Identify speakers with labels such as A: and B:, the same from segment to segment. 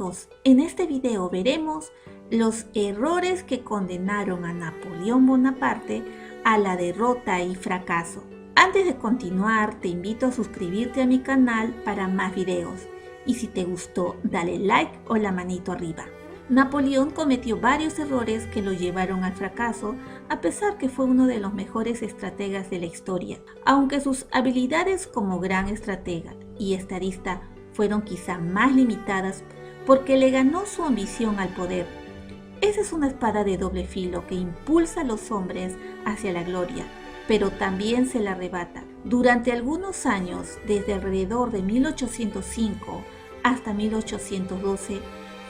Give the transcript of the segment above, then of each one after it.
A: amigos, en este video veremos los errores que condenaron a Napoleón Bonaparte a la derrota y fracaso. Antes de continuar, te invito a suscribirte a mi canal para más videos. Y si te gustó, dale like o la manito arriba. Napoleón cometió varios errores que lo llevaron al fracaso, a pesar que fue uno de los mejores estrategas de la historia. Aunque sus habilidades como gran estratega y estadista fueron quizá más limitadas porque le ganó su ambición al poder. Esa es una espada de doble filo que impulsa a los hombres hacia la gloria, pero también se la arrebata. Durante algunos años, desde alrededor de 1805 hasta 1812,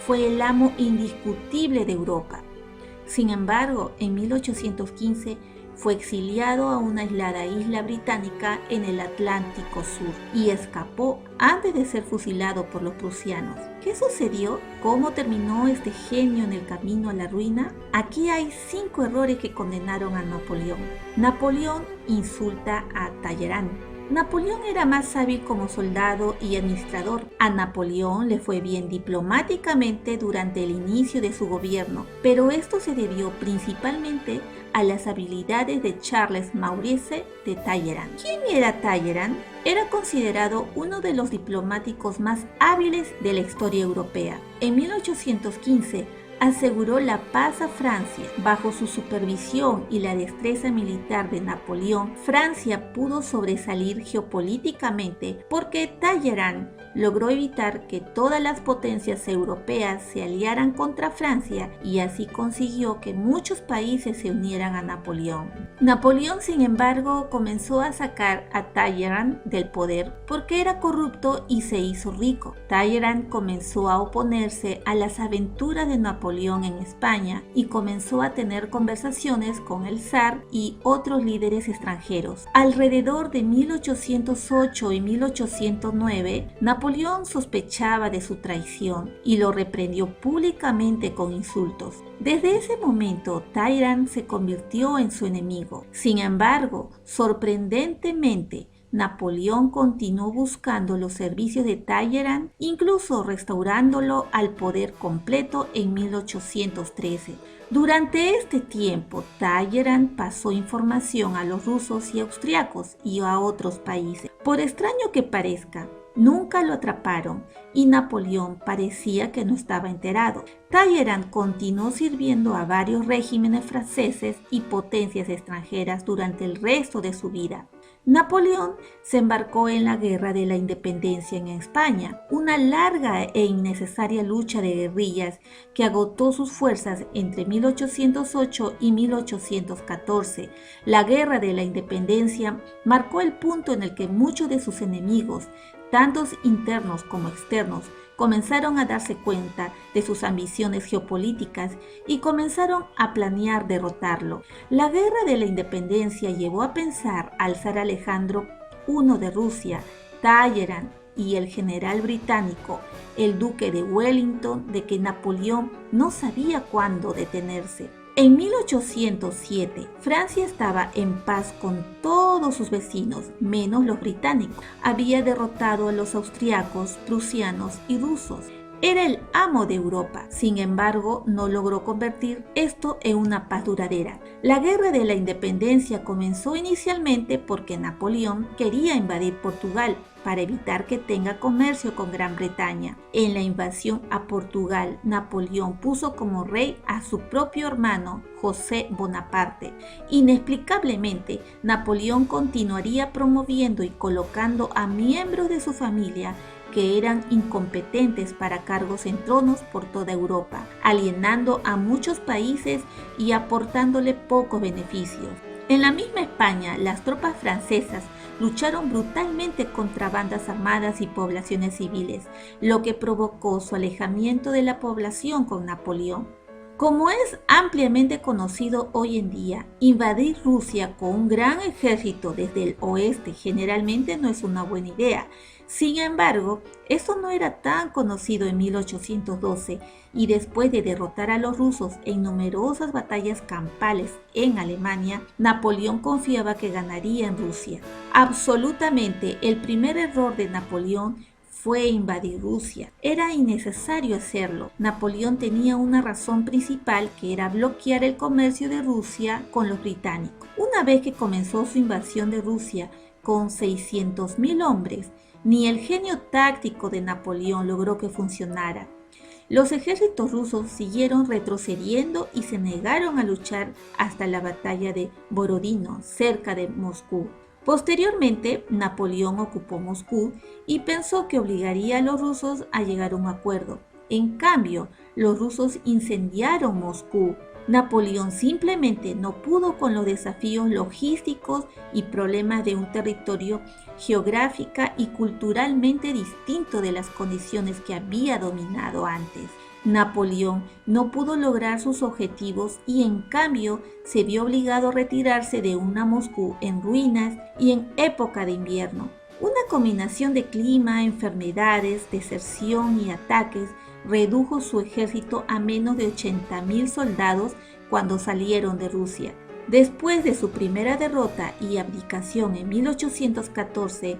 A: fue el amo indiscutible de Europa. Sin embargo, en 1815 fue exiliado a una aislada isla británica en el Atlántico Sur y escapó antes de ser fusilado por los prusianos. ¿Qué sucedió? ¿Cómo terminó este genio en el camino a la ruina? Aquí hay 5 errores que condenaron a Napoleón. Napoleón insulta a Talleyrand. Napoleón era más hábil como soldado y administrador. A Napoleón le fue bien diplomáticamente durante el inicio de su gobierno, pero esto se debió principalmente a las habilidades de Charles Maurice de Talleyrand. ¿Quién era Talleyrand? Era considerado uno de los diplomáticos más hábiles de la historia europea. En 1815, aseguró la paz a Francia. Bajo su supervisión y la destreza militar de Napoleón, Francia pudo sobresalir geopolíticamente porque Talleyrand logró evitar que todas las potencias europeas se aliaran contra Francia y así consiguió que muchos países se unieran a Napoleón. Napoleón, sin embargo, comenzó a sacar a Talleyrand del poder porque era corrupto y se hizo rico. Talleyrand comenzó a oponerse a las aventuras de Napoleón en España y comenzó a tener conversaciones con el zar y otros líderes extranjeros. Alrededor de 1808 y 1809, Napoleón sospechaba de su traición y lo reprendió públicamente con insultos. Desde ese momento, Talleyrand se convirtió en su enemigo. Sin embargo, sorprendentemente, Napoleón continuó buscando los servicios de Talleyrand, incluso restaurándolo al poder completo en 1813. Durante este tiempo, Talleyrand pasó información a los rusos y austriacos y a otros países. Por extraño que parezca, nunca lo atraparon y Napoleón parecía que no estaba enterado. Talleyrand continuó sirviendo a varios regímenes franceses y potencias extranjeras durante el resto de su vida. Napoleón se embarcó en la Guerra de la Independencia en España, una larga e innecesaria lucha de guerrillas que agotó sus fuerzas entre 1808 y 1814. La Guerra de la Independencia marcó el punto en el que muchos de sus enemigos, tanto internos como externos, comenzaron a darse cuenta de sus ambiciones geopolíticas y comenzaron a planear derrotarlo. La Guerra de la Independencia llevó a pensar al zar Alejandro I de Rusia, Talleyrand y el general británico, el duque de Wellington, de que Napoleón no sabía cuándo detenerse. En 1807, Francia estaba en paz con todos sus vecinos, menos los británicos. Había derrotado a los austriacos, prusianos y rusos. Era el amo de Europa. Sin embargo, no logró convertir esto en una paz duradera. La Guerra de la Independencia comenzó inicialmente porque Napoleón quería invadir Portugal para evitar que tenga comercio con Gran Bretaña. En la invasión a Portugal, Napoleón puso como rey a su propio hermano, José Bonaparte. Inexplicablemente, Napoleón continuaría promoviendo y colocando a miembros de su familia que eran incompetentes para cargos en tronos por toda Europa, alienando a muchos países y aportándole pocos beneficios. En la misma España, las tropas francesas lucharon brutalmente contra bandas armadas y poblaciones civiles, lo que provocó su alejamiento de la población con Napoleón. Como es ampliamente conocido hoy en día, invadir Rusia con un gran ejército desde el oeste generalmente no es una buena idea. Sin embargo, eso no era tan conocido en 1812 y después de derrotar a los rusos en numerosas batallas campales en Alemania, Napoleón confiaba que ganaría en Rusia. Absolutamente, el primer error de Napoleón fue invadir Rusia. Era innecesario hacerlo. Napoleón tenía una razón principal, que era bloquear el comercio de Rusia con los británicos. Una vez que comenzó su invasión de Rusia con 600.000 hombres, ni el genio táctico de Napoleón logró que funcionara. Los ejércitos rusos siguieron retrocediendo y se negaron a luchar hasta la batalla de Borodino, cerca de Moscú. Posteriormente, Napoleón ocupó Moscú y pensó que obligaría a los rusos a llegar a un acuerdo. En cambio, los rusos incendiaron Moscú. Napoleón simplemente no pudo con los desafíos logísticos y problemas de un territorio geográfica y culturalmente distinto de las condiciones que había dominado antes. Napoleón no pudo lograr sus objetivos y en cambio se vio obligado a retirarse de una Moscú en ruinas y en época de invierno. Una combinación de clima, enfermedades, deserción y ataques redujo su ejército a menos de 80.000 soldados cuando salieron de Rusia. Después de su primera derrota y abdicación en 1814,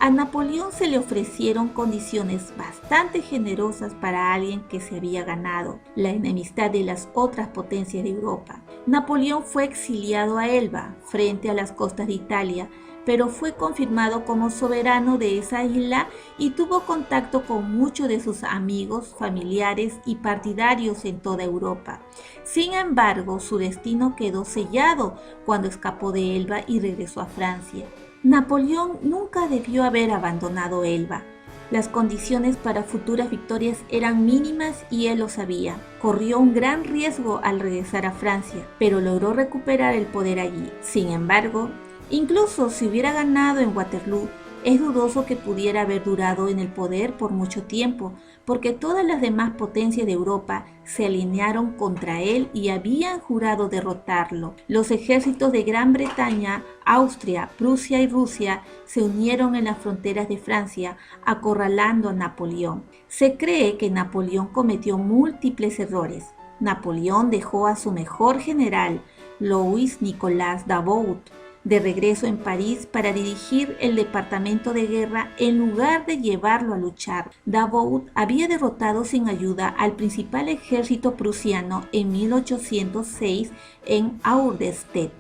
A: a Napoleón se le ofrecieron condiciones bastante generosas para alguien que se había ganado la enemistad de las otras potencias de Europa. Napoleón fue exiliado a Elba, frente a las costas de Italia, pero fue confirmado como soberano de esa isla y tuvo contacto con muchos de sus amigos, familiares y partidarios en toda Europa. Sin embargo, su destino quedó sellado cuando escapó de Elba y regresó a Francia. Napoleón nunca debió haber abandonado Elba. Las condiciones para futuras victorias eran mínimas y él lo sabía. Corrió un gran riesgo al regresar a Francia, pero logró recuperar el poder allí. Sin embargo, incluso si hubiera ganado en Waterloo, es dudoso que pudiera haber durado en el poder por mucho tiempo, porque todas las demás potencias de Europa se alinearon contra él y habían jurado derrotarlo. Los ejércitos de Gran Bretaña, Austria, Prusia y Rusia se unieron en las fronteras de Francia, acorralando a Napoleón. Se cree que Napoleón cometió múltiples errores. Napoleón dejó a su mejor general, Louis-Nicolas Davout, de regreso en París para dirigir el departamento de guerra en lugar de llevarlo a luchar. Davout había derrotado sin ayuda al principal ejército prusiano en 1806 en Auerstedt,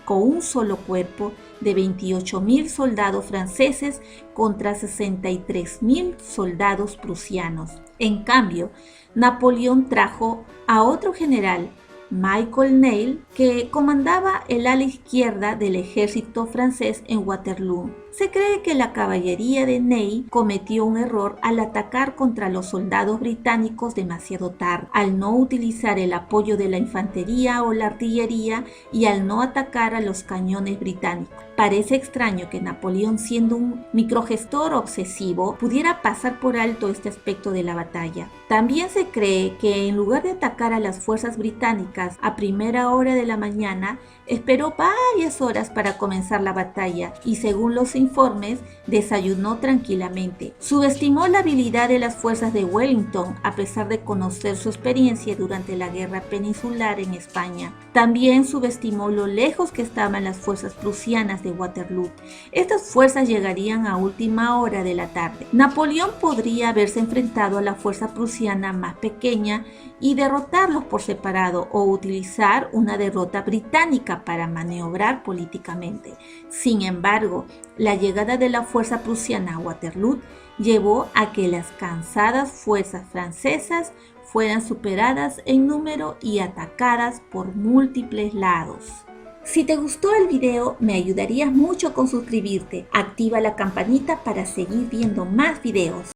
A: con un solo cuerpo de 28.000 soldados franceses contra 63.000 soldados prusianos. En cambio, Napoleón trajo a otro general, Michael Ney, que comandaba el ala izquierda del ejército francés en Waterloo. Se cree que la caballería de Ney cometió un error al atacar contra los soldados británicos demasiado tarde, al no utilizar el apoyo de la infantería o la artillería y al no atacar a los cañones británicos. Parece extraño que Napoleón, siendo un microgestor obsesivo, pudiera pasar por alto este aspecto de la batalla. También se cree que en lugar de atacar a las fuerzas británicas a primera hora de la mañana, esperó varias horas para comenzar la batalla y, según los informes, desayunó tranquilamente. Subestimó la habilidad de las fuerzas de Wellington a pesar de conocer su experiencia durante la guerra peninsular en España. También subestimó lo lejos que estaban las fuerzas prusianas de Waterloo. Estas fuerzas llegarían a última hora de la tarde. Napoleón podría haberse enfrentado a la fuerza prusiana más pequeña y derrotarlos por separado, o utilizar una derrota británica para maniobrar políticamente. Sin embargo, la llegada de la fuerza prusiana a Waterloo llevó a que las cansadas fuerzas francesas fueran superadas en número y atacadas por múltiples lados. Si te gustó el video, me ayudarías mucho con suscribirte. Activa la campanita para seguir viendo más videos.